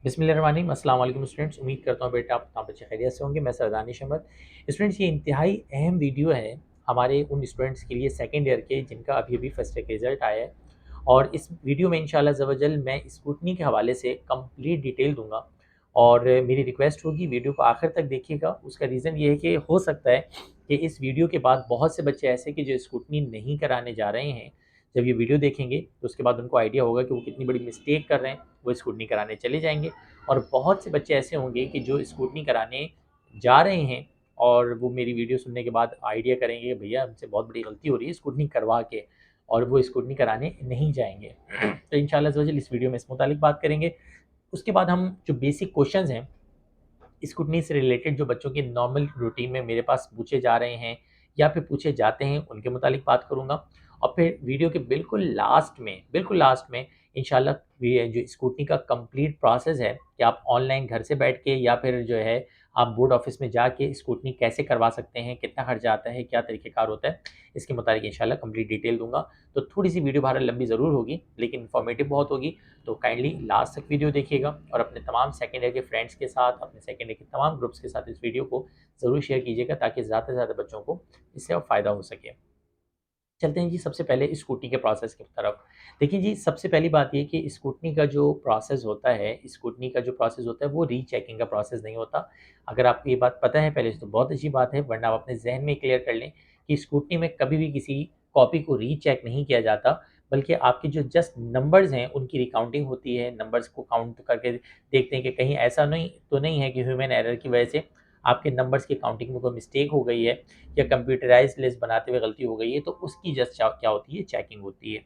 बिस्मिल्लाहिर्रहमानिर्रहीम। अस्सलाम वालेकुम स्टूडेंट्स, उम्मीद करता हूँ बेटा आप तमाम बच्चे खैरियत से होंगे। मैं सरदानिश अहमद। स्टूडेंट्स, ये इंतहाई अहम वीडियो है हमारे उन स्टूडेंट्स के लिए सेकंड ईयर के जिनका अभी अभी फर्स्ट ईयर का रिजल्ट आया है। और इस वीडियो में इंशाल्लाह ज़वजल मैं स्क्रूटनी के हवाले से कंप्लीट डिटेल दूंगा और मेरी रिक्वेस्ट होगी वीडियो को आखिर तक देखिएगा। उसका रीज़न ये है कि हो सकता है कि इस वीडियो के बाद बहुत से बच्चे ऐसे कि जो स्क्रूटनी नहीं कराने जा रहे हैं, जब ये वीडियो देखेंगे तो उसके बाद उनको आइडिया होगा कि वो कितनी बड़ी मिस्टेक कर रहे हैं, वो स्क्रूटनी कराने चले जाएंगे। और बहुत से बच्चे ऐसे होंगे कि जो स्क्रूटनी कराने जा रहे हैं और वो मेरी वीडियो सुनने के बाद आइडिया करेंगे कि भैया हमसे बहुत बड़ी गलती हो रही है स्क्रूटनी करवा के, और वो स्क्रूटनी कराने नहीं जाएंगे। तो इंशाल्लाह अज़्ज़ वजल इस वीडियो में इस मुतालिक बात करेंगे। उसके बाद हम जो बेसिक क्वेश्चंस हैं स्क्रूटनी से रिलेटेड, जो बच्चों के नॉर्मल रूटीन में मेरे पास पूछे जा रहे हैं या फिर पूछे जाते हैं, उनके मुतालिक बात करूँगा। और फिर वीडियो के बिल्कुल लास्ट में इंशाल्लाह ये जो स्क्रूटनी का कंप्लीट प्रोसेस है कि आप ऑनलाइन घर से बैठ के या फिर जो है आप बोर्ड ऑफिस में जाके स्क्रूटनी कैसे करवा सकते हैं, कितना खर्चा आता है, क्या तरीक़ेकार होता है, इसके मुताबिक इंशाल्लाह कंप्लीट डिटेल दूँगा। तो थोड़ी-सी वीडियो बहरहाल लंबी ज़रूर होगी लेकिन इन्फॉर्मेटिव बहुत होगी। तो काइंडली लास्ट तक वीडियो देखिएगा और अपने तमाम सेकंड ईयर के फ्रेंड्स के साथ, अपने सेकंड ईयर के तमाम ग्रुप्स के साथ इस वीडियो को ज़रूर शेयर कीजिएगा ताकि ज़्यादा से ज़्यादा बच्चों को इससे अब फ़ायदा हो सके। चलते हैं जी सबसे पहले स्कूटी के प्रोसेस की तरफ। देखिए जी, सबसे पहली बात ये कि स्कूटनी का जो प्रोसेस होता है, स्कूटनी का जो प्रोसेस होता है वो रीचेकिंग का प्रोसेस नहीं होता। अगर आपको ये बात पता है पहले से तो बहुत अच्छी बात है, वरना आप अपने ज़हन में क्लियर कर लें कि स्कूटनी में कभी भी किसी कॉपी को रीचेक नहीं किया जाता, बल्कि आपके जो जस्ट नंबर्स हैं उनकी रिकाउंटिंग होती है। नंबर्स को काउंट करके देखते हैं कि कहीं ऐसा नहीं है कि ह्यूमन एरर की वजह से आपके नंबर्स की काउंटिंग में कोई मिस्टेक हो गई है या कंप्यूटराइज़्ड लिस्ट बनाते हुए गलती हो गई है, तो उसकी जस्ट क्या होती है, चेकिंग होती है।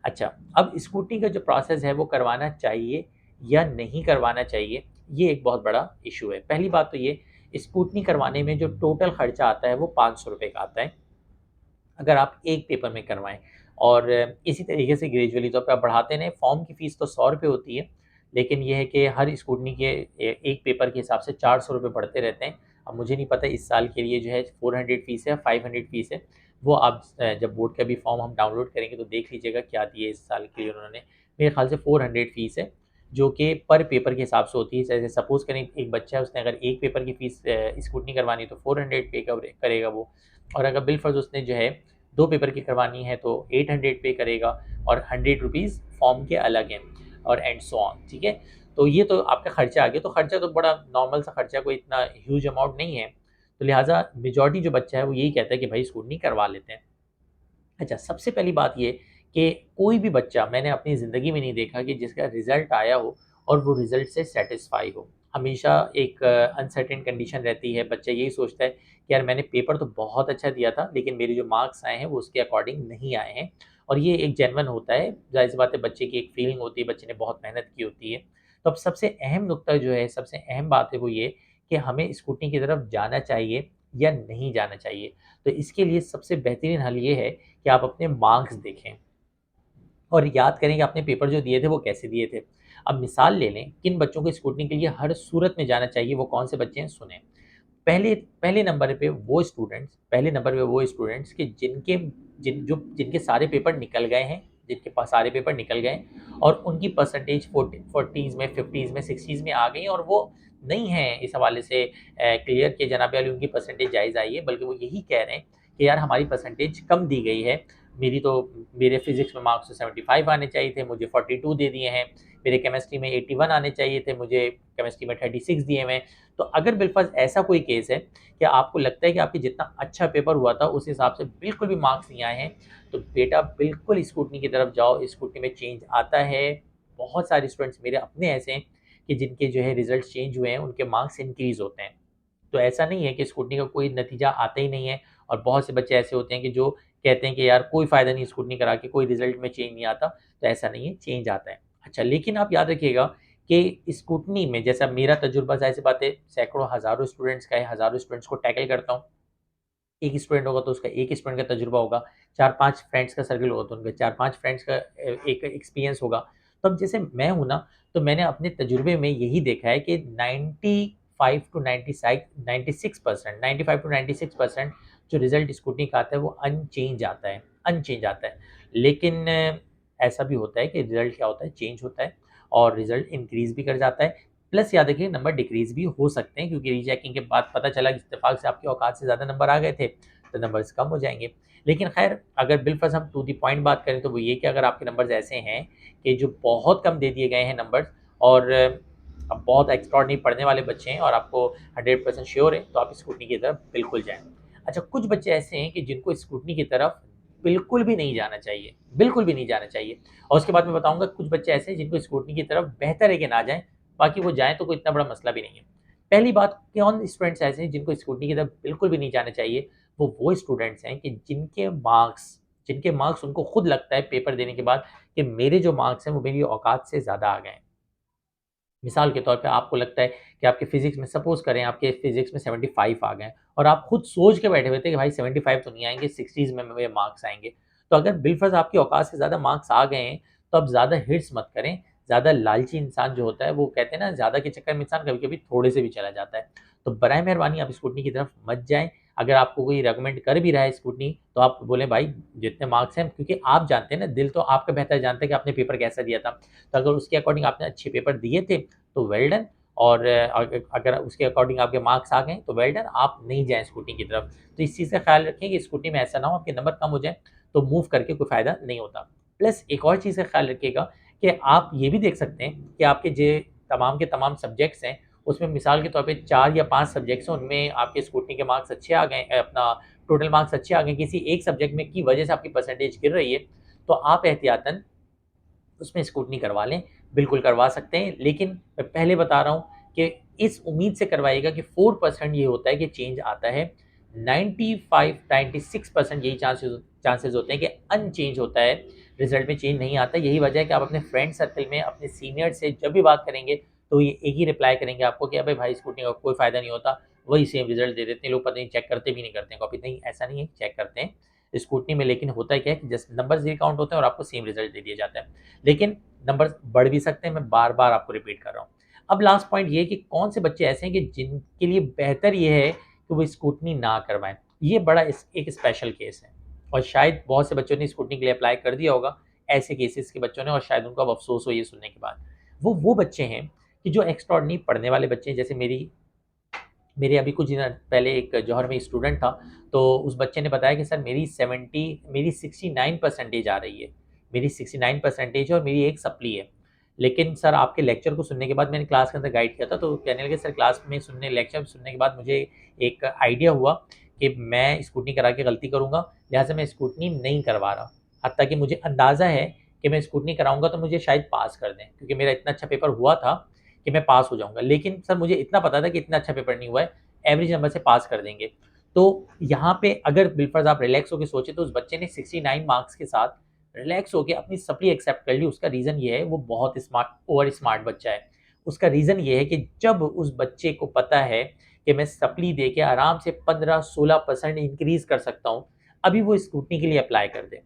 अच्छा, अब स्क्रूटनी का जो प्रोसेस है वो करवाना चाहिए या नहीं करवाना चाहिए, ये एक बहुत बड़ा इश्यू है। पहली बात तो ये, स्क्रूटनी करवाने में जो टोटल खर्चा आता है वो ₹500 का आता है, अगर आप एक पेपर में करवाएँ। और इसी तरीके से ग्रेजुअली तो आप बढ़ाते रहें। फॉर्म की फ़ीस तो ₹100 होती है, लेकिन ये है कि हर स्क्रूटनी के एक पेपर के हिसाब से ₹400 बढ़ते रहते हैं। अब मुझे नहीं पता इस साल के लिए जो है 400 फ़ीस है, 500 फ़ीस है। वो आप जब बोर्ड का भी फॉर्म हम डाउनलोड करेंगे तो देख लीजिएगा क्या दिए इस साल के लिए उन्होंने। मेरे ख़्याल से 400 फ़ीस है, जो कि पर पेपर के हिसाब से होती है। जैसे सपोज़ करें एक बच्चा है, उसने अगर एक पेपर की फ़ीस स्क्रूटनी करवानी है तो 400 पे करेगा वो। और अगर बिलफ़र्ज़ उसने जो है 2 पेपर की करवानी है तो 800 पे करेगा और ₹100 फॉर्म के अलग हैं, और एंड सो ऑन, ठीक है? तो ये तो आपका खर्चा आ गया। तो खर्चा तो बड़ा नॉर्मल सा खर्चा, कोई इतना ह्यूज अमाउंट नहीं है। तो लिहाज़ा मेजॉरिटी जो बच्चा है वो यही कहता है कि भाई स्क्रूटनी करवा लेते हैं। अच्छा, सबसे पहली बात ये कि कोई भी बच्चा मैंने अपनी ज़िंदगी में नहीं देखा कि जिसका रिज़ल्ट आया हो और वो रिज़ल्ट से सैटिस्फ़ाई हो। हमेशा एक अनसर्टेन कंडीशन रहती है, बच्चा यही सोचता है कि यार मैंने पेपर तो बहुत अच्छा दिया था, लेकिन मेरे जो मार्क्स आए हैं वो उसके अकॉर्डिंग नहीं आए हैं। और ये एक जेन्युइन होता है, ज़ाहिर-सी बात है, बच्चे की एक फीलिंग होती है, बच्चे ने बहुत मेहनत की होती है। तो अब सबसे अहम नुक्ता जो है, सबसे अहम बात है वो ये कि हमें स्क्रूटनी की तरफ जाना चाहिए या नहीं जाना चाहिए। तो इसके लिए सबसे बेहतरीन हल ये है कि आप अपने मार्क्स देखें और याद करें कि आपने पेपर जो दिए थे वो कैसे दिए थे। अब मिसाल ले लें, किन बच्चों को स्क्रूटनी के लिए हर सूरत में जाना चाहिए, वो कौन से बच्चे हैं, सुनें। पहले पहले नंबर पे वो स्टूडेंट्स कि जिनके सारे पेपर निकल गए हैं, जिनके पास सारे पेपर निकल गए हैं और उनकी परसेंटेज 40s में, 50s में, 60s में आ गई और वो नहीं है इस हवाले से क्लियर कि जनाब वाली उनकी परसेंटेज जायज़ आई है, बल्कि वो यही कह रहे हैं कि यार हमारी परसेंटेज कम दी गई है। मेरी तो मेरे फिज़िक्स में मार्क्स तो 75 आने चाहिए थे, मुझे 42 दे दिए हैं। मेरे केमिस्ट्री में 81 आने चाहिए थे, मुझे केमिस्ट्री में 36 दिए हुए हैं। तो अगर बिलफ़र्ज़ ऐसा कोई केस है कि आपको लगता है कि आपके जितना अच्छा पेपर हुआ था उस हिसाब से बिल्कुल भी मार्क्स नहीं आए हैं, तो बेटा बिल्कुल स्क्रूटनी की तरफ जाओ। स्क्रूटनी में चेंज आता है। बहुत सारे स्टूडेंट्स मेरे अपने ऐसे हैं कि जिनके जो है रिज़ल्ट्स चेंज हुए हैं, उनके मार्क्स इंक्रीज़ होते हैं। तो ऐसा नहीं है कि स्क्रूटनी का कोई नतीजा आता ही नहीं है। और बहुत से बच्चे ऐसे होते हैं कि जो कहते हैं कि यार कोई फ़ायदा नहीं स्क्रूटनी करा के, कोई रिज़ल्ट में चेंज नहीं आता। तो ऐसा नहीं है, चेंज आता है। अच्छा, लेकिन आप याद रखिएगा कि स्क्रूटनी में जैसा मेरा तजुर्बा, ज़ाहिर-सी बात है, सैकड़ों हज़ारों स्टूडेंट्स का है, हज़ारों स्टूडेंट्स को टैकल करता हूँ। एक स्टूडेंट होगा तो उसका एक स्टूडेंट का तजुर्बा होगा, 4-5 फ्रेंड्स का सर्कल होगा तो उनका 4-5 फ्रेंड्स का एक एक्सपीरियंस होगा। तो अब जैसे मैं हूँ ना, तो मैंने अपने तजुर्बे में यही देखा है कि 95 टू 96% 95 टू 96% जो रिज़ल्ट स्क्रूटनी का आता है वो अनचेंज आता है। लेकिन ऐसा भी होता है कि रिज़ल्ट क्या होता है, चेंज होता है और रिज़ल्ट इंक्रीज़ भी कर जाता है। प्लस याद रखिए नंबर डिक्रीज़ भी हो सकते हैं क्योंकि रीचेकिंग के बाद पता चला कि इत्तेफाक से आपकी औकात से ज़्यादा नंबर आ गए थे, तो नंबर्स कम हो जाएँगे। लेकिन ख़ैर अगर बिलफ़र्ज़ हम टू द पॉइंट बात करें तो वो ये कि अगर आपके नंबर्स ऐसे हैं कि जो बहुत कम दे दिए गए हैं नंबर्स और अब बहुत एक्स्ट्राऑर्डिनरी पढ़ने वाले बच्चे हैं और आपको 100% श्योर है, तो आप स्क्रूटनी की तरफ बिल्कुल जाएँ। अच्छा, कुछ बच्चे ऐसे हैं कि जिनको स्क्रूटनी की तरफ बिल्कुल भी नहीं जाना चाहिए, बिल्कुल भी नहीं जाना चाहिए और उसके बाद मैं बताऊँगा कुछ बच्चे ऐसे हैं जिनको स्क्रूटनी की तरफ बेहतर है कि ना जाएँ, बाकी वो जाएँ तो कोई इतना बड़ा मसला भी नहीं है। पहली बात, कौन स्टूडेंट्स ऐसे हैं जिनको स्क्रूटनी की तरफ बिल्कुल भी नहीं जाना चाहिए, वो स्टूडेंट्स हैं कि जिनके मार्क्स उनको खुद लगता है पेपर देने के बाद कि मेरे जो मार्क्स हैं वो मेरी औकात से ज़्यादा आ गए हैं। मिसाल के तौर पे आपको लगता है कि आपके फिज़िक्स में सपोज़ करें आपके फिज़िक्स में 75 आ गए हैं और आप खुद सोच के बैठे हुए थे कि भाई 75 तो नहीं आएँगे, 60s में मेरे मार्क्स आएँगे। तो अगर बिलफ़र्ज़ आपकी औकात से ज़्यादा मार्क्स आ गए हैं, तो आप ज़्यादा हिर्स मत करें। ज़्यादा लालची इंसान जो होता है वो कहते हैं ना ज़्यादा के चक्कर में इंसान कभी-कभी थोड़े से भी चला जाता है। तो बराए मेहरबानी आप स्कूटनी की तरफ मत जाएँ। अगर आपको कोई रिकमेंड कर भी रहा है स्कूटनी, तो आप बोलें भाई जितने मार्क्स हैं, क्योंकि आप जानते हैं ना, दिल तो आपका बेहतर जानता है कि आपने पेपर कैसा दिया था। तो अगर उसके अकॉर्डिंग आपने अच्छे पेपर दिए थे तो वेल डन और अगर उसके अकॉर्डिंग आपके मार्क्स आ गए तो वेल डन, आप नहीं जाएँ स्कूटी की तरफ। तो इस चीज़ का ख़्याल रखें कि स्कूटी में ऐसा ना हो आपके नंबर कम हो जाएँ, तो मूव करके कोई फ़ायदा नहीं होता। प्लस एक और चीज़ का ख़्याल रखिएगा कि आप ये भी देख सकते हैं कि आपके जे तमाम के तमाम सब्जेक्ट्स हैं, उसमें मिसाल के तौर पे 4 या 5 सब्जेक्ट्स हैं, उनमें आपके स्कूटी के मार्क्स अच्छे आ गए अपना टोटल मार्क्स अच्छे आ गए, किसी एक सब्जेक्ट में की वजह से आपकी परसेंटेज गिर रही है, तो आप एहतियातन उसमें स्क्रूटनी करवा लें, बिल्कुल करवा सकते हैं। लेकिन मैं पहले बता रहा हूँ कि इस उम्मीद से करवाइएगा कि 4% ये होता है कि चेंज आता है, 95-96% यही चांसेज़ होते हैं कि अनचेंज होता है, रिज़ल्ट में चेंज नहीं आता। यही वजह है कि आप अपने फ्रेंड सर्कल में अपने सीनियर से जब भी बात करेंगे, तो ये एक ही रिप्लाई करेंगे आपको कि अबे भाई स्क्रूटनी का कोई फ़ायदा नहीं होता, वही सेम रिज़ल्ट दे देते हैं लोग, पता नहीं चेक करते भी नहीं करते हैं कॉपी। नहीं, ऐसा नहीं है, चेक करते हैं। स्क्रूटनी में लेकिन होता है क्या है कि जस्ट नंबर्स रिकाउंट होते हैं और आपको सेम रिज़ल्ट दे दिया जाता है। लेकिन नंबर्स बढ़ भी सकते हैं, मैं बार-बार आपको रिपीट कर रहा हूँ। अब लास्ट पॉइंट ये है कि कौन से बच्चे ऐसे हैं कि जिनके लिए बेहतर ये है कि वो स्क्रूटनी ना करवाएँ। ये बड़ा एक स्पेशल केस है और शायद बहुत से बच्चों ने स्क्रूटनी के लिए अप्लाई कर दिया होगा, ऐसे केसेस के बच्चों ने, और शायद उनको अब अफ़सोस हो ये सुनने के बाद। वो बच्चे हैं कि जो एक्स्ट्राऑर्डिनरी पढ़ने वाले बच्चे हैं, जैसे मेरे अभी कुछ दिन पहले एक जौहर में स्टूडेंट था, तो उस बच्चे ने बताया कि सर मेरी 69 परसेंटेज आ रही है। मेरी 69 परसेंटेज है और मेरी एक सप्ली है। लेकिन सर आपके लेक्चर को सुनने के बाद मैंने क्लास के अंदर गाइड किया था, तो कहने लगे सर क्लास में लेक्चर सुनने के बाद मुझे एक आइडिया हुआ कि मैं स्क्रूटनी करा के गलती करूँगा, लिहाज़ा मैं स्क्रूटनी नहीं करवा रहा। हत्ता कि मुझे अंदाज़ा है कि मैं स्क्रूटनी कराऊँगा तो मुझे शायद पास कर दें, क्योंकि मेरा इतना अच्छा पेपर हुआ था कि मैं पास हो जाऊँगा। लेकिन सर मुझे इतना पता था कि इतना अच्छा पेपर नहीं हुआ है, एवरेज नंबर से पास कर देंगे। तो यहाँ पे अगर बिलफ़र्ज़ आप रिलैक्स होके सोचें तो उस बच्चे ने 69 मार्क्स के साथ रिलैक्स होके अपनी सप्ली एक्सेप्ट कर ली। उसका रीज़न ये है, वो बहुत ओवर स्मार्ट बच्चा है। उसका रीज़न ये है कि जब उस बच्चे को पता है कि मैं सप्ली दे के आराम से 15-16% इंक्रीज़ कर सकता हूँ, अभी वो स्क्रूटनी के लिए अप्लाई कर दे।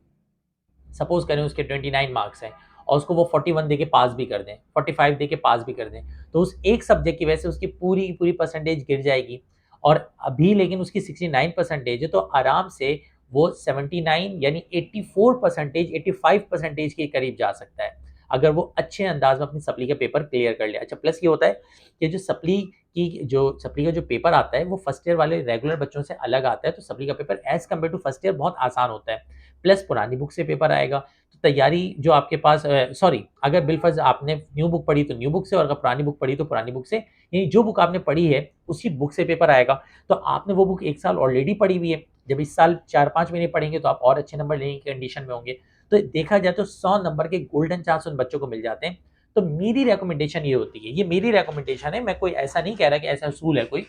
सपोज़ करें उसके 29 मार्क्स हैं और उसको वो 41 देके पास भी कर दें, 45 देके पास भी कर दें, तो उस एक सब्जेक्ट की वजह से उसकी पूरी की पूरी परसेंटेज गिर जाएगी और अभी लेकिन उसकी 69 परसेंटेज है, तो आराम से वो 79 यानी 84 परसेंटेज, 85 परसेंटेज के करीब जा सकता है, अगर वो अच्छे अंदाज़ में अपनी सप्ली का पेपर क्लियर कर ले। अच्छा, प्लस ये होता है कि जो सप्ली का जो पेपर आता है, वो फर्स्ट ईयर वाले रेगुलर बच्चों से अलग आता है, तो सप्ली का paper as compare to first year बहुत आसान होता है। प्लस पुरानी बुक से पेपर आएगा, तो तैयारी जो आपके पास सॉरी, अगर बिलफ़र्ज़ आपने न्यू बुक पढ़ी तो न्यू बुक से और अगर पुरानी बुक पढ़ी तो पुरानी बुक से, यानी जो बुक आपने पढ़ी है उसी बुक से पेपर आएगा। तो आपने वो बुक 1 साल ऑलरेडी पढ़ी हुई है, जब इस साल 4-5 महीने पढ़ेंगे तो आप और अच्छे नंबर लेने की कंडीशन में होंगे। तो देखा जाए तो 100 नंबर के गोल्डन चांस उन बच्चों को मिल जाते हैं। तो मेरी रिकमेंडेशन ये होती है, ये मेरी रिकमेंडेशन है, मैं कोई ऐसा नहीं कह रहा कि ऐसा असूल है कोई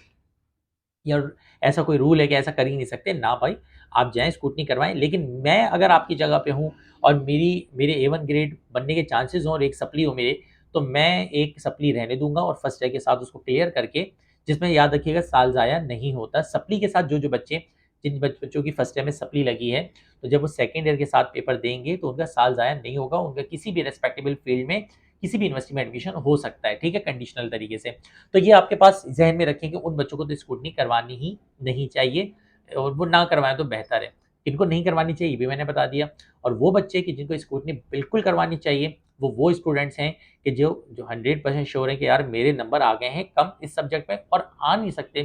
या ऐसा कोई रूल है कि ऐसा कर ही नहीं सकते, ना भाई, आप जाएँ स्क्रूटनी करवाएँ। लेकिन मैं अगर आपकी जगह पे हूँ और मेरे A1 ग्रेड बनने के चांसेज़ हों और एक सप्ली हो मेरे, तो मैं एक सप्ली रहने दूँगा और फर्स्ट ईयर के साथ उसको क्लियर करके, जिसमें याद रखिएगा साल ज़ाया नहीं होता। सप्ली के साथ जो-जो बच्चे जिन बच्चों की फर्स्ट ईयर में सप्ली लगी है, तो जब वो सेकंड ईयर के साथ पेपर देंगे तो उनका साल ज़ाया नहीं होगा, उनका किसी भी रिस्पेक्टेबल फ़ील्ड में, किसी भी यूनिवर्सिटी में एडमिशन हो सकता है, ठीक है? कंडीशनल तरीके से। तो ये आपके पास ज़हन में रखें कि उन बच्चों को तो स्क्रूटनी करवानी ही नहीं चाहिए और वो ना करवाएँ तो बेहतर है। किनको नहीं करवानी चाहिए ये भी मैंने बता दिया और वो बच्चे कि जिनको स्क्रूटनी बिल्कुल करवानी चाहिए, वो स्टूडेंट्स हैं कि जो जो 100% श्योर है कि यार मेरे नंबर आ गए हैं कम इस सब्जेक्ट में और आ नहीं सकते,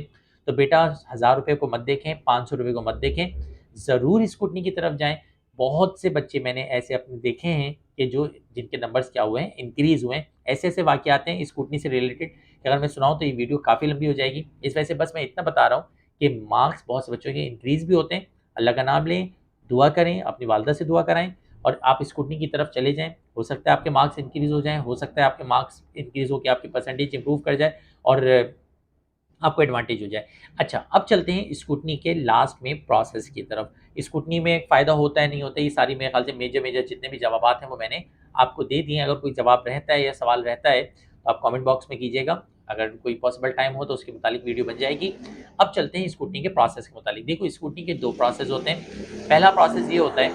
तो बेटा 1000 रुपये को मत देखें, 500 रुपये को मत देखें, ज़रूर स्कूटनी की तरफ जाएँ। बहुत से बच्चे मैंने ऐसे अपने देखे हैं कि जो जिनके नंबर्स क्या हुए हैं, इंक्रीज़ हुए हैं। ऐसे-ऐसे वाक़यात हैं स्कूटनी से रिलेटेड कि अगर मैं सुनाऊँ तो ये वीडियो काफ़ी लंबी हो जाएगी। इस वजह से बस मैं इतना बता रहा हूँ कि मार्क्स बहुत से बच्चों के इंक्रीज़ भी होते हैं। अल्लाह का नाम लें, दुआ करें, अपनी वालिदा से दुआ कराएँ और आप स्कूटनी की तरफ चले जाएँ। हो सकता है आपके मार्क्स इंक्रीज़ हो जाएँ, हो सकता है आपके मार्क्स इंक्रीज़ होके आपकी परसेंटेज इम्प्रूव कर जाए और आपको एडवांटेज हो जाए। अच्छा, अब चलते हैं स्कूटनी के लास्ट में प्रोसेस की तरफ। स्कूटनी में फ़ायदा होता है, नहीं होता है, ये सारी मेरे ख़्याल से मेजर जितने भी जवाबात हैं, वो मैंने आपको दे दिए हैं। अगर कोई जवाब रहता है या सवाल रहता है, तो आप कमेंट बॉक्स में कीजिएगा। अगर कोई पॉसिबल टाइम हो, तो उसके मुतालिक वीडियो बन जाएगी। अब चलते हैं स्कूटनी के प्रोसेस के मुतालिक। देखो, स्कूटनी के 2 प्रोसेस होते हैं। पहला प्रोसेस ये होता है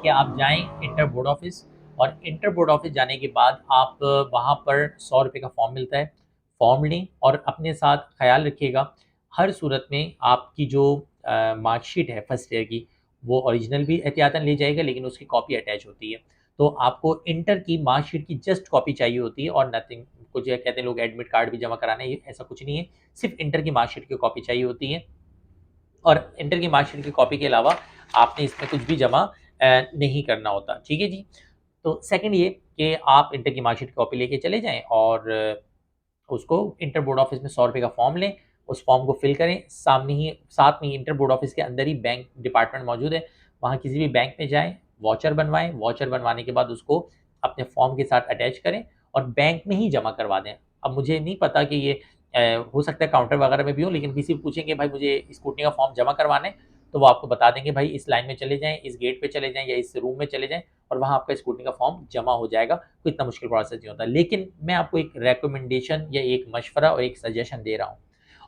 कि आप जाएँ इंटर बोर्ड ऑफ़िस और इंटर बोर्ड ऑफ़िस जाने के बाद आप वहाँ पर ₹100 का फॉर्म मिलता है। फॉर्म लें और अपने साथ ख़्याल रखिएगा, हर सूरत में आपकी जो मार्कशीट है फर्स्ट ईयर की, वो ओरिजिनल भी एहतियातन ले जाइएगा, लेकिन उसकी कॉपी अटैच होती है। तो आपको इंटर की मार्कशीट की जस्ट कॉपी चाहिए होती है और नथिंग। कुछ ये कहते हैं लोग एडमिट कार्ड भी जमा कराना है, ये ऐसा कुछ नहीं है, सिर्फ़ इंटर की मार्कशीट की कॉपी चाहिए होती है। और इंटर की मार्कशीट की कॉपी के अलावा आपने इसमें कुछ भी जमा नहीं करना होता। ठीक है जी? तो सेकंड ये कि आप इंटर की मार्कशीट की कॉपी लेके चले जाएँ और उसको इंटर बोर्ड ऑफिस में ₹100 का फॉर्म लें, उस फॉर्म को फिल करें, सामने ही साथ में ही इंटर बोर्ड ऑफिस के अंदर ही बैंक डिपार्टमेंट मौजूद है, वहाँ किसी भी बैंक में जाएँ, वाउचर बनवाएँ, वाउचर बनवाने के बाद उसको अपने फॉर्म के साथ अटैच करें और बैंक में ही जमा करवा दें। अब मुझे नहीं पता कि ये हो सकता है काउंटर वगैरह में भी हो, लेकिन किसी से पूछेंगे भाई मुझे स्कूटनी का फॉर्म जमा करवाना है, तो वो आपको बता देंगे भाई इस लाइन में चले जाएँ, इस गेट पे चले जाएँ या इस रूम में चले जाएँ और वहाँ आपका स्कूटनी का फॉर्म जमा हो जाएगा। कोई इतना मुश्किल प्रोसेस नहीं होता। लेकिन मैं आपको एक रिकमेंडेशन या एक मशवरा और एक सजेशन दे रहा हूँ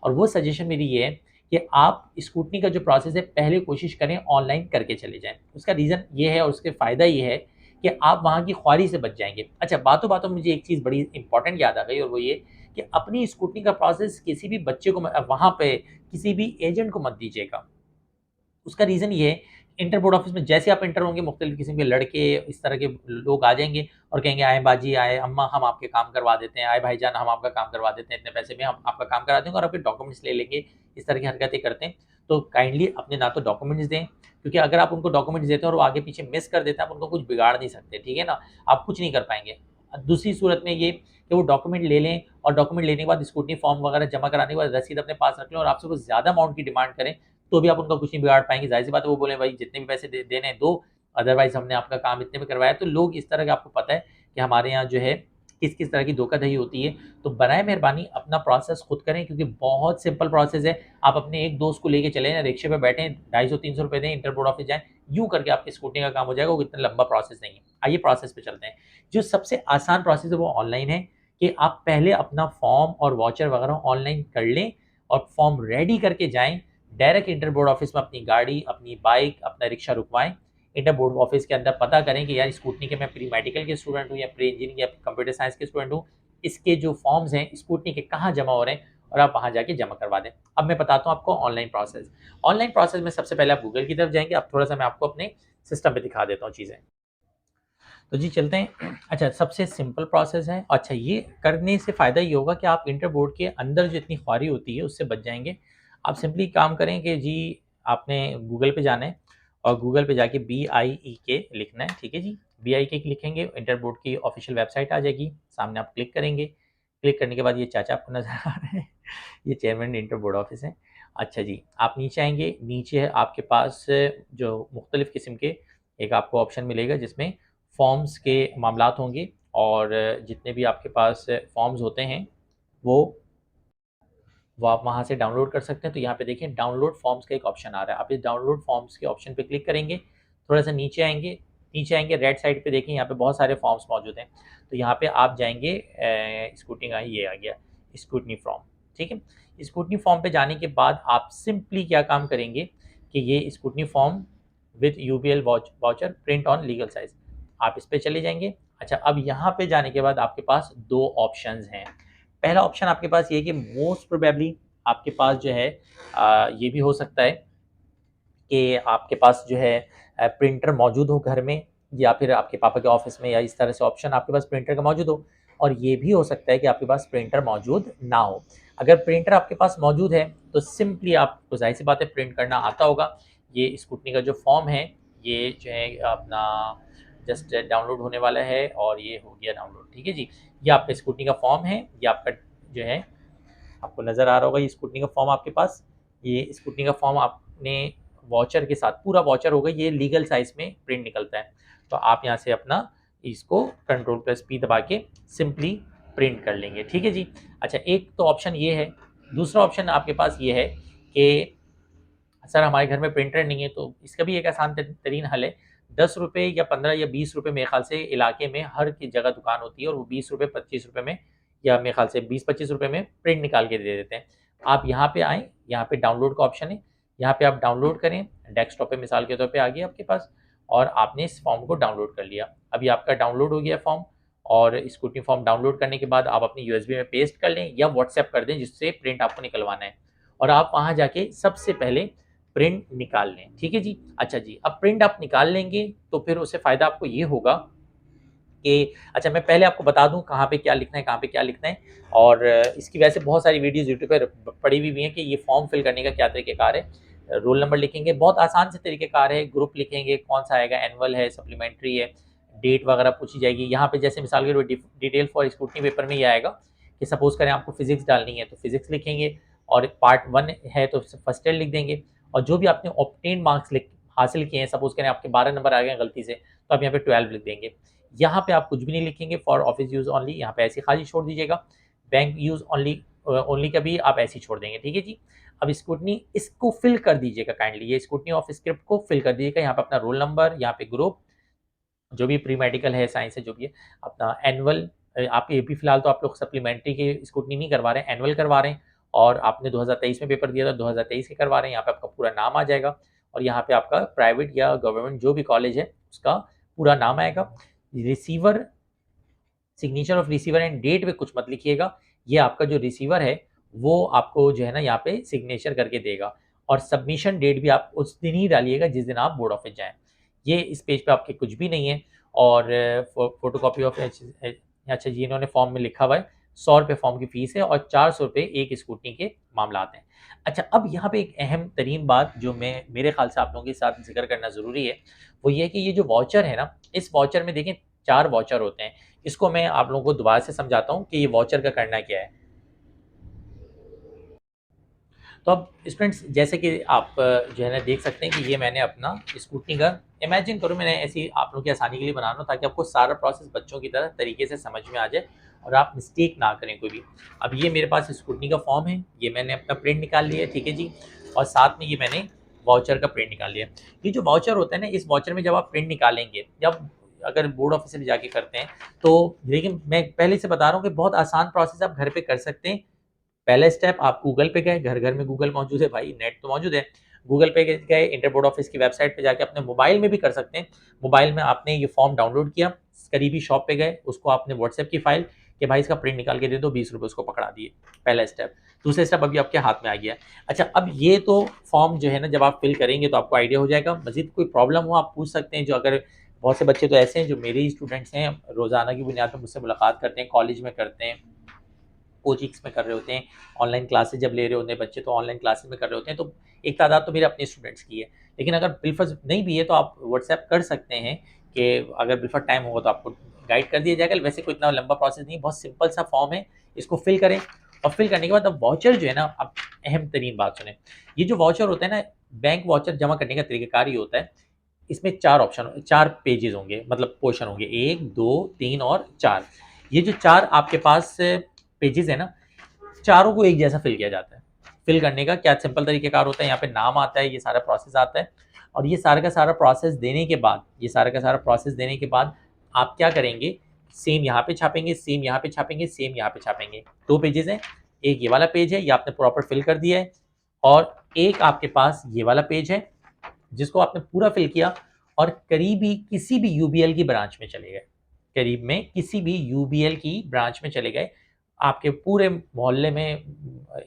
और वो सजेशन मेरी ये है कि आप स्कूटनी का जो प्रोसेस है पहले कोशिश करें ऑनलाइन करके चले जाएँ। उसका रीज़न ये है और उसके फ़ायदा ये है कि आप वहाँ की ख्वारी से बच जाएँगे। अच्छा, बातों-बातों में मुझे एक चीज़ बड़ी इम्पोर्टेंट याद आ गई और वो ये कि अपनी स्कूटनी का प्रोसेस किसी भी बच्चे को वहाँ पे किसी भी एजेंट को मत दीजिएगा। उसका रीज़न ये है, इंटर बोर्ड ऑफिस में जैसे आप एंटर होंगे मुख्तलिफ़ किस्म के लड़के, इस तरह के लोग आ जाएँगे और कहेंगे, "आएँ बाजी, आएँ अम्मा, हम आपके काम करवा देते हैं, आए भाईजान हम आपका काम करवा देते हैं, इतने पैसे में हम आपका काम करा देंगे और आपके डॉक्यूमेंट्स ले लेंगे।" इस तरह की हरकतें करते हैं। तो काइंडली अपने ना तो डॉक्यूमेंट्स दें, क्योंकि अगर आप उनको डॉक्यूमेंट्स देते हैं और वो आगे पीछे मिस कर देते हैं, आप उनको कुछ बिगाड़ नहीं सकते, ठीक है ना? आप कुछ नहीं कर पाएँगे। दूसरी सूरत में ये कि वो डॉक्यूमेंट ले लें और डॉक्यूमेंट लेने के बाद स्कूटनी फॉर्म वगैरह जमा कराने के बाद रसीद अपने पास रख लें और आपसे कुछ ज़्यादा अमाउंट की डिमांड करें, तो भी आप उनका कुछ नहीं बिगाड़ पाएँगे। ज़ाहिर-सी बात है वो बोले भाई जितने भी पैसे देने हैं दो, अदरवाइज़ हमने आपका काम इतने में करवाया। तो लोग इस तरह के आपको पता है कि हमारे यहाँ जो है किस-किस तरह की धोखाधड़ी होती है। तो बराए मेहरबानी अपना प्रोसेस खुद करें क्योंकि बहुत सिंपल प्रोसेस है। आप अपने एक दोस्त को लेके चले जाएँ, रिक्शे पे बैठें, ₹250-300 दें, इंटर बोर्ड ऑफिस जाएँ, यूँ करके आपकी स्कूटनी का काम हो जाएगा, वो इतना लंबा प्रोसेस नहीं है। आइए प्रोसेस पे चलते हैं। जो सबसे आसान प्रोसेस है वो ऑनलाइन है कि आप पहले अपना फॉर्म और वाउचर वगैरह ऑनलाइन कर लें और फॉर्म रेडी करके जाएँ। डायरेक्ट इंटर बोर्ड ऑफिस में अपनी गाड़ी, अपनी बाइक, अपना रिक्शा रुकवाएँ। इंटर बोर्ड ऑफिस के अंदर पता करें कि यार स्कूटनी के मैं प्री मेडिकल के स्टूडेंट हूँ या प्री इंजीनियरिंग या कंप्यूटर साइंस के स्टूडेंट हूँ। इसके जो फॉर्म्स हैं स्कूटनी के कहाँ जमा हो रहे हैं और आप वहाँ जाके जमा करवा दें। अब मैं बताता हूँ आपको ऑनलाइन प्रोसेस। ऑनलाइन प्रोसेस में सबसे पहले आप गूगल की तरफ जाएँगे। अब थोड़ा-सा मैं आपको अपने सिस्टम पे दिखा देता हूँ चीज़ें। तो जी चलते हैं। अच्छा, सबसे सिंपल प्रोसेस है। अच्छा, ये करने से फ़ायदा ये होगा कि आप इंटर बोर्ड के अंदर जो इतनी ख्वारी होती है उससे बच जाएँगे। आप सिंपली काम करें कि जी आपने गूगल पे जाना है और गूगल पे जाके BIEK लिखना है, ठीक है जी? BIEK लिखेंगे, इंटर बोर्ड की ऑफ़िशियल वेबसाइट आ जाएगी, सामने आप क्लिक करेंगे। क्लिक करने के बाद ये चाचा आपको नज़र आ रहे हैं, ये चेयरमैन इंटर बोर्ड ऑफ़िस है। अच्छा जी, आप नीचे आएँगे, नीचे है आपके पास जो मुख्तलिफ़ किस्म के एक आपको ऑप्शन मिलेगा जिसमें फॉर्म्स के मामलात होंगे और जितने भी आपके पास फॉर्म्स होते हैं वो आप वहाँ से डाउनलोड कर सकते हैं। तो यहाँ पे देखिए डाउनलोड फॉर्म्स का एक ऑप्शन आ रहा है। आप इस डाउनलोड फॉर्म्स के ऑप्शन पे क्लिक करेंगे, थोड़ा-सा नीचे आएँगे राइट साइड पे देखिए यहाँ पे बहुत सारे फॉर्म्स मौजूद हैं। तो यहाँ पे आप जाएँगे स्कूटनी का ये आ गया स्कूटनी फॉर्म, ठीक है? स्कूटनी फॉर्म पे जाने के बाद आप सिंपली क्या काम करेंगे कि ये scrutiny form with UBL voucher print on legal size, आप इस पे चले जाएँगे। अच्छा, अब यहाँ पे जाने के बाद आपके पास 2 ऑप्शंस हैं। पहला ऑप्शन आपके पास ये है कि मोस्ट प्रोबेबली आपके पास जो है ये भी हो सकता है कि आपके पास जो है प्रिंटर मौजूद हो घर में या फिर आपके पापा के ऑफिस में या इस तरह से ऑप्शन आपके पास प्रिंटर का मौजूद हो। और ये भी हो सकता है कि आपके पास प्रिंटर मौजूद ना हो। अगर प्रिंटर आपके पास मौजूद है तो सिंपली आपको ज़ाहिर सी बात है प्रिंट करना आता होगा। ये स्कूटनी का जो फॉर्म है ये जो है अपना जस्ट डाउनलोड होने वाला है और ये हो गया डाउनलोड। ठीक है जी, ये आपका स्कूटनी का फॉर्म है, ये आपका जो है आपको नज़र आ रहा होगा ये स्कूटनी का फॉर्म आपके पास। ये स्कूटनी का फॉर्म आपने वाउचर के साथ पूरा वाउचर होगा, ये लीगल साइज़ में प्रिंट निकलता है। तो आप यहाँ से अपना इसको कंट्रोल प्लस पी दबा के सिंपली प्रिंट कर लेंगे। ठीक है जी। अच्छा, एक तो ऑप्शन ये है। दूसरा ऑप्शन आपके पास ये है कि सर हमारे घर में प्रिंटर नहीं है, तो इसका भी एक आसान तरीन हल है। ₹10 या 15 या ₹20 मेरे ख़्याल से इलाके में हर की जगह दुकान होती है और वो ₹20 ₹25 में या मेरे ख़्याल से ₹20-25 में प्रिंट निकाल के दे देते हैं। आप यहाँ पे आएँ, यहाँ पे डाउनलोड का ऑप्शन है, यहाँ पे आप डाउनलोड करें, डेस्कटॉप पे मिसाल के तौर पे आ गया आपके पास और आपने इस फॉर्म को डाउनलोड कर लिया। अभी आपका डाउनलोड हो गया फॉर्म और स्कूटी फॉर्म डाउनलोड करने के बाद आप अपनी यूएसबी में पेस्ट कर लें या व्हाट्सएप कर दें जिससे प्रिंट आपको निकलवाना है और आप वहाँ जाके सबसे पहले प्रिंट निकाल लें। ठीक है जी। अच्छा जी, अब प्रिंट आप निकाल लेंगे तो फिर उससे फ़ायदा आपको ये होगा कि अच्छा मैं पहले आपको बता दूँ कहाँ पे क्या लिखना है, कहाँ पे क्या लिखना है और इसकी वजह से बहुत सारी वीडियोज़ यूट्यूब पे पड़ी हुई हैं कि ये फॉर्म फिल करने का क्या तरीक़ेकार है। रोल नंबर लिखेंगे, बहुत आसान से तरीक़ेकार है, ग्रुप लिखेंगे, कौन-सा आएगा, एनुअल है, सप्लीमेंट्री है, डेट वगैरह पूछी जाएगी। यहाँ पे जैसे मिसाल के तौर पे डिटेल फॉर स्क्रूटनी पेपर में ये आएगा कि सपोज़ करें आपको फिज़िक्स डालनी है, तो फिज़िक्स लिखेंगे और पार्ट 1 है तो फर्स्ट ईयर लिख देंगे और जो भी आपने ऑब्टेन मार्क्स लिख हासिल किए हैं, सपोज़ करें आपके 12 नंबर आ गए हैं गलती से, तो आप यहाँ पे 12 लिख देंगे। यहाँ पे आप कुछ भी नहीं लिखेंगे, फॉर ऑफिस यूज़ ओनली, यहाँ पे ऐसे खाली छोड़ दीजिएगा। बैंक यूज़ ओनली ओनली का भी आप ऐसे ही छोड़ देंगे। ठीक है जी। अब स्क्रूटनी इसको फिल कर दीजिएगा काइंडली, ये स्क्रूटनी ऑफ स्क्रिप्ट को फिल कर दीजिएगा। यहाँ पे अपना रोल नंबर, यहाँ पे ग्रुप, जो भी प्री मेडिकल है, साइंस है, जो भी है, अपना एनुअल आप ये भी फिलहाल तो आप लोग सप्लीमेंट्री की स्क्रूटनी नहीं करवा रहे हैं, एनुअल करवा रहे हैं और आपने 2023 में पेपर दिया था, 2023 के करवा रहे हैं। यहाँ पे आपका पूरा नाम आ जाएगा और यहाँ पे आपका प्राइवेट या गवर्नमेंट जो भी कॉलेज है, उसका पूरा नाम आएगा। Receiver, signature of receiver and date में कुछ मत लिखिएगा। ये आपका जो रिसीवर है, वो आपको जो है ना यहाँ पे सिग्नेचर करके देगा और सबमिशन डेट भी आप उस दिन ही डालिएगा जिस दिन आप बोर्ड ऑफिस जाएँ। ये इस पेज पे आपके कुछ भी नहीं है और फोटोकॉपी ऑफ अच्छा जी, इन्होंने फॉर्म में लिखा हुआ है ₹100 फॉर्म की फ़ीस है और ₹400 एक स्कूटी के मामलात हैं। अच्छा, अब यहाँ पे एक अहम तरीन बात जो मैं मेरे ख़्याल से आप लोगों के साथ ज़िक्र करना ज़रूरी है, वो ये है कि ये जो वाउचर है ना, इस वाउचर में देखें 4 वाउचर होते हैं। इसको मैं आप लोगों को दोबारा से समझाता हूँ कि ये वाउचर का करना क्या है। तो अब स्टूडेंट्स जैसे कि आप जो है ना देख सकते हैं कि ये मैंने अपना स्कूटनी का इमेजिन करो, मैंने ऐसी आप लोगों की आसानी के लिए बना रहा हूँ ताकि आपको सारा प्रोसेस बच्चों की तरह तरीके से समझ में आ जाए और आप मिस्टेक ना करें कोई भी। अब ये मेरे पास स्कूटनी का फॉर्म है, ये मैंने अपना प्रिंट निकाल लिया है। ठीक है जी। और साथ में ये मैंने वाउचर का प्रिंट निकाल लिया। ये जो वाउचर होता है ना, इस वाउचर में जब आप प्रिंट निकालेंगे, जब अगर बोर्ड ऑफिस में जाके करते हैं तो लेकिन मैं पहले से बता रहा हूँ कि बहुत आसान प्रोसेस आप घर पे कर सकते हैं। पहला स्टेप, आप गूगल पे गए, घर-घर में गूगल मौजूद है भाई, नेट तो मौजूद है। गूगल पे गए, इंटर बोर्ड ऑफिस की वेबसाइट पे जाके अपने मोबाइल में भी कर सकते हैं। मोबाइल में आपने ये फॉर्म डाउनलोड किया, करीबी शॉप पे गए, उसको आपने व्हाट्सएप की फाइल कि भाई इसका प्रिंट निकाल के दे दो, ₹20 उसको पकड़ा दिए, पहला स्टेप। दूसरा स्टेप अभी आपके हाथ में आ गया है। अच्छा, अब ये तो फॉर्म जो है ना जब आप फिल करेंगे तो आपको आइडिया हो जाएगा। मज़ीद कोई प्रॉब्लम हो आप पूछ सकते हैं, जो अगर बहुत से बच्चे तो ऐसे हैं जो मेरे ही स्टूडेंट्स हैं, रोज़ाना की बुनियाद पे मुझसे मुलाकात करते हैं, कॉलेज में करते हैं, कोचिंग्स में कर रहे होते हैं, ऑनलाइन क्लासेस जब ले रहे होते हैं बच्चे तो ऑनलाइन क्लासेस में कर रहे होते हैं, तो एक तादाद तो मेरे अपने स्टूडेंट्स की है। लेकिन अगर बिलफ़र्ज़ नहीं भी है तो आप व्हाट्सएप कर सकते हैं कि अगर बिलफ़र्ज़ टाइम होगा तो आपको गाइड कर दिया जाएगा। वैसे कोई इतना लंबा प्रोसेस नहीं है, बहुत सिंपल सा फॉर्म है, इसको फिल करें और फिल करने के बाद अब वाउचर जो है ना, अब अहम तरीन बात सुनें। ये जो वाउचर होता है ना, बैंक वाउचर जमा करने का तरीकाकार ये होता है, इसमें 4 पेजेज़ होंगे, मतलब पोर्शन होंगे, 1, 2, 3 और 4। ये जो 4 आपके पास पेजेज़ है ना, चारों को एक जैसा फिल किया जाता है। फिल करने का क्या सिंपल तरीक़ेकार होता है, यहाँ पे नाम आता है, ये सारा प्रोसेस आता है और ये सारा का सारा प्रोसेस देने के बाद आप क्या करेंगे, सेम यहाँ पे छापेंगे, सेम यहाँ पे छापेंगे, सेम यहाँ पे छापेंगे। 2 पेजेज़ हैं, एक ये वाला पेज है, ये आपने प्रॉपर फिल कर दिया है और एक आपके पास ये वाला पेज है, जिसको आपने पूरा फिल किया और करीबी किसी भी यूबीएल की ब्रांच में चले गए। करीब में किसी भी यूबीएल की ब्रांच में चले गए। आपके पूरे मोहल्ले में,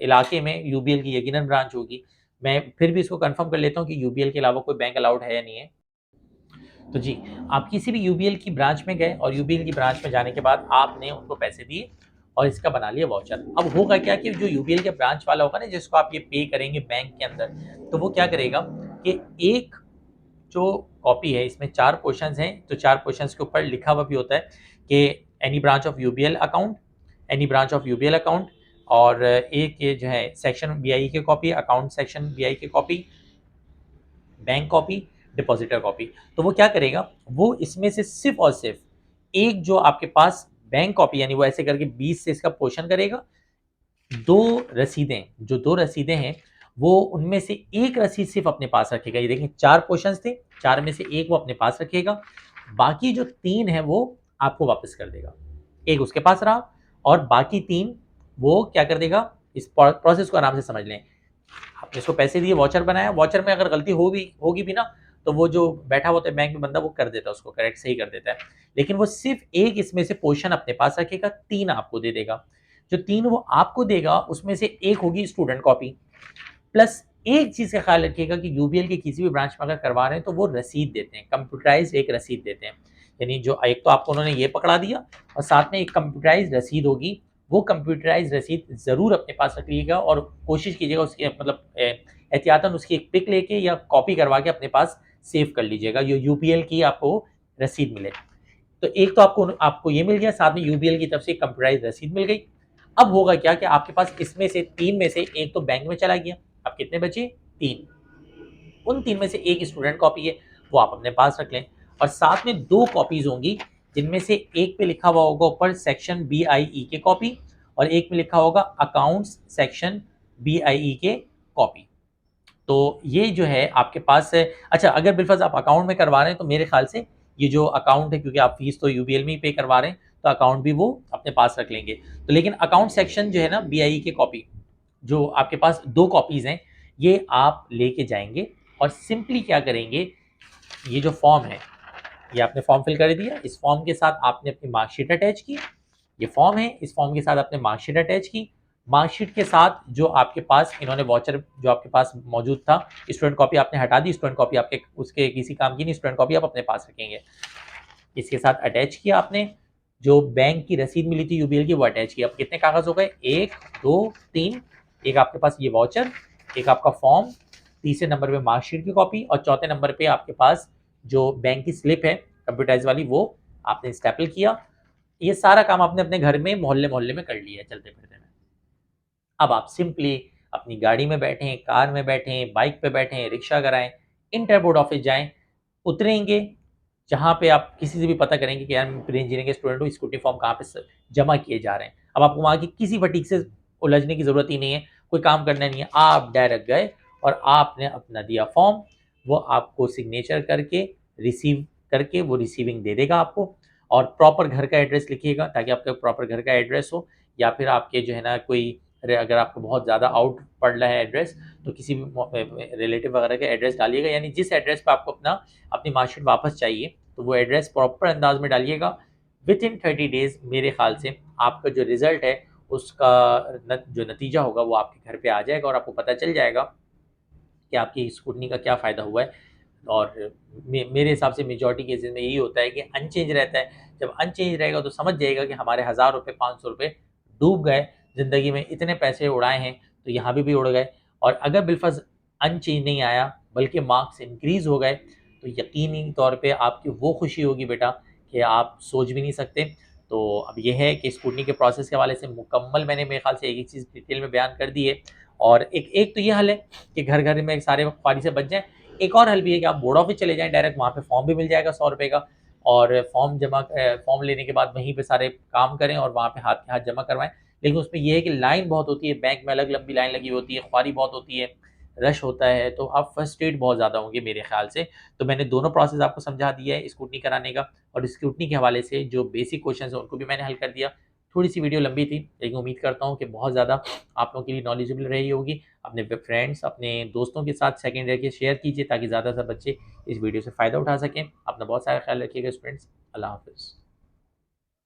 इलाके में यूबीएल की यकीनन ब्रांच होगी। मैं फिर भी इसको कन्फर्म कर लेता हूँ कि यूबीएल के अलावा कोई बैंक अलाउड है या नहीं है। तो जी, आप किसी भी यूबीएल की ब्रांच में गए और यूबीएल की ब्रांच में जाने के बाद आपने उनको पैसे दिए और इसका बना लिया वाउचर। अब होगा क्या कि जो यूबीएल के ब्रांच वाला होगा ना जिसको आप ये पे करेंगे बैंक के अंदर, तो वो क्या करेगा कि एक जो कॉपी है इसमें 4 क्वेश्चंस हैं, तो 4 क्वेश्चंस के ऊपर लिखा हुआ भी होता है कि any branch of UBL account, any branch of UBL account, और एक ये जो है सेक्शन बीआई की कॉपी, अकाउंट सेक्शन बीआई की copy, bank copy, depositor copy. तो वो क्या करेगा, वो इसमें से सिर्फ और सिर्फ एक जो आपके पास बैंक कॉपी, यानी वो ऐसे करके 20 से इसका पोर्शन करेगा। दो रसीदें, जो दो रसीदें हैं, वो उनमें से एक रसीद सिर्फ अपने पास रखेगा। ये देखें 4 पोर्शंस थे, 4 में से एक वो अपने पास रखेगा, बाकी जो 3 है वो आपको वापस कर देगा। एक उसके पास रहा और बाकी 3 वो क्या कर देगा, इस प्रोसेस को आराम से समझ लें। आपने इसको पैसे दिए, वाउचर बनाया, वाउचर में अगर गलती होगी भी ना, तो वो जो बैठा होता है बैंक में बंदा, वो कर देता है, उसको करेक्ट सही कर देता है। लेकिन वो सिर्फ एक इसमें से पोर्शन अपने पास रखेगा, 3 आपको दे देगा। जो 3 वो आपको देगा उसमें से एक होगी स्टूडेंट कॉपी, प्लस एक चीज़ का ख्याल रखिएगा कि यूबीएल के किसी भी ब्रांच में अगर करवा रहे हैं तो वो रसीद देते हैं, कंप्यूटराइज्ड एक रसीद देते हैं। यानी जो एक तो आपको उन्होंने ये पकड़ा दिया और साथ में एक कंप्यूटराइज्ड रसीद होगी, वो कंप्यूटराइज्ड रसीद ज़रूर अपने पास रख लीजिएगा और कोशिश कीजिएगा उसकी मतलब एहतियातन उसकी एक पिक लेके या कॉपी करवा के अपने पास सेव कर लीजिएगा, जो यूपीएल की आपको रसीद मिले। तो एक तो आपको आपको ये मिल गया, साथ में यूबीएल की तरफ से कंप्यूटराइज्ड रसीद मिल गई। अब होगा क्या कि आपके पास इसमें से 3 में से एक तो बैंक में चला गया, अब कितने बचे? 3। उन 3 में से एक स्टूडेंट कॉपी है, वो आप अपने पास रख लें और साथ में 2 कॉपीज़ होंगी, जिनमें से एक पे लिखा हुआ होगा ऊपर सेक्शन बीआईई के कॉपी और एक में लिखा होगा अकाउंट्स सेक्शन बीआईई के कॉपी। तो ये जो है आपके पास है। अच्छा, अगर बिलफर्ज आप अकाउंट में करवा रहे हैं तो मेरे ख्याल से ये जो अकाउंट है, क्योंकि आप फीस तो यूबीएल में ही पे करवा रहे हैं, तो अकाउंट भी वो अपने पास रख लेंगे। तो लेकिन अकाउंट सेक्शन जो है ना बीआईई के कॉपी, जो आपके पास 2 कॉपीज़ हैं, ये आप लेके जाएँगे और सिंपली क्या करेंगे, ये जो फॉर्म है, ये आपने फॉर्म फिल कर दिया, इस फॉर्म के साथ आपने अपनी मार्कशीट अटैच की। ये फॉर्म है, इस फॉर्म के साथ आपने मार्कशीट अटैच की। मार्कशीट के साथ जो आपके पास इन्होंने वाउचर जो आपके पास मौजूद था, स्टूडेंट कॉपी आपने हटा दी, स्टूडेंट कॉपी आपके उसके किसी काम की नहीं, स्टूडेंट कॉपी आप अपने पास रखेंगे। इसके साथ अटैच किया आपने, जो बैंक की रसीद मिली थी यूबीएल की, वो अटैच किया। अब कितने कागज़ हो गए? 1, 2, 3। एक आपके पास ये वाउचर, एक आपका फॉर्म, तीसरे नंबर पे मार्कशीट की कॉपी और चौथे नंबर पे आपके पास जो बैंक की स्लिप है कंप्यूटराइज वाली, वो आपने स्टेपल किया। ये सारा काम आपने अपने घर में मोहल्ले-मोहल्ले में कर लिया है चलते-फिरते में। अब आप सिंपली अपनी गाड़ी में बैठें, कार में बैठें, बाइक पे बैठें, रिक्शा कराएँ, इंटर बोर्ड ऑफिस जाएँ, उतरेंगे, जहाँ पे आप किसी से भी पता करेंगे कि यार मैं प्री इंजीनियरिंग के स्टूडेंट हूँ, स्कूटी फॉर्म कहाँ पे जमा किए जा रहे हैं। अब आपको वहाँ की किसी फटीक से उलझने की ज़रूरत ही नहीं है, कोई काम करना नहीं है, आप डायरेक्ट गए और आपने अपना दिया फॉर्म, वो आपको सिग्नेचर करके रिसीव करके वो रिसीविंग दे देगा आपको। और प्रॉपर घर का एड्रेस लिखिएगा ताकि आपका प्रॉपर घर का एड्रेस हो, या फिर आपके जो है ना कोई अगर आपको बहुत ज़्यादा आउट पड़ रहा है एड्रेस, तो किसी भी रिलेटिव वगैरह का एड्रेस डालिएगा, यानी जिस एड्रेस पे आपको अपनी मार्कशीट वापस चाहिए, तो वो एड्रेस प्रॉपर अंदाज में डालिएगा। विद इन 30 डेज़ मेरे ख़्याल से आपका जो रिज़ल्ट है उसका जो नतीजा होगा वो आपके घर पे आ जाएगा और आपको पता चल जाएगा कि आपकी स्कूटनी का क्या फ़ायदा हुआ है। और मेरे हिसाब से मेजॉरिटी केसेज़ में यही होता है कि अनचेंज रहता है। जब अनचेंज रहेगा तो समझ जाइएगा कि हमारे हज़ार रुपए, 500 रुपए डूब गए, ज़िंदगी में इतने पैसे उड़ाए हैं, तो यहाँ पे भी उड़ गए। और अगर बिलफ़र्ज़ अनचेंज नहीं आया, बल्कि मार्क्स इंक्रीज़ हो गए, तो यकीनी तौर पे आपकी वो खुशी होगी बेटा कि आप सोच भी नहीं सकते। तो अब ये है कि स्कूटनी के प्रोसेस के हवाले से मुकम्मल मैंने मेरे ख़्याल से एक-एक चीज़ डिटेल में बयान कर दी है। और एक एक तो ये हल है कि घर-घर में सारे ख्वारी से बच जाएँ। एक और हल भी है कि आप बोर्ड ऑफिस चले जाएँ डायरेक्ट, वहाँ पे फॉर्म भी मिल जाएगा ₹100 का, और फॉर्म लेने के बाद वहीं पे सारे काम करें और वहाँ पे हाथ के हाथ जमा करवाएँ। लेकिन उसमें ये है कि लाइन बहुत होती है, बैंक में अलग लंबी लाइन लगी होती है, ख्वारी बहुत होती है, रश होता है, तो आप फ्रस्ट्रेट बहुत ज़्यादा होंगे मेरे ख़्याल से। तो मैंने दोनों प्रोसेस आपको समझा दिया है स्क्रूटनी कराने का, और स्क्रूटनी के हवाले से जो बेसिक क्वेश्चंस हैं उनको भी मैंने हल कर दिया। थोड़ी-सी वीडियो लंबी थी, लेकिन उम्मीद करता हूँ कि बहुत ज़्यादा आप लोगों के लिए नॉलेजेबल रही होगी। अपने फ्रेंड्स, अपने दोस्तों के साथ सेकंड ईयर के शेयर कीजिए ताकि ज़्यादा से ज़्यादा बच्चे इस वीडियो से फ़ायदा उठा सकें। अपना बहुत सारा ख्याल रखिएगा स्टूडेंट्स। अल्लाह हाफ़िज़।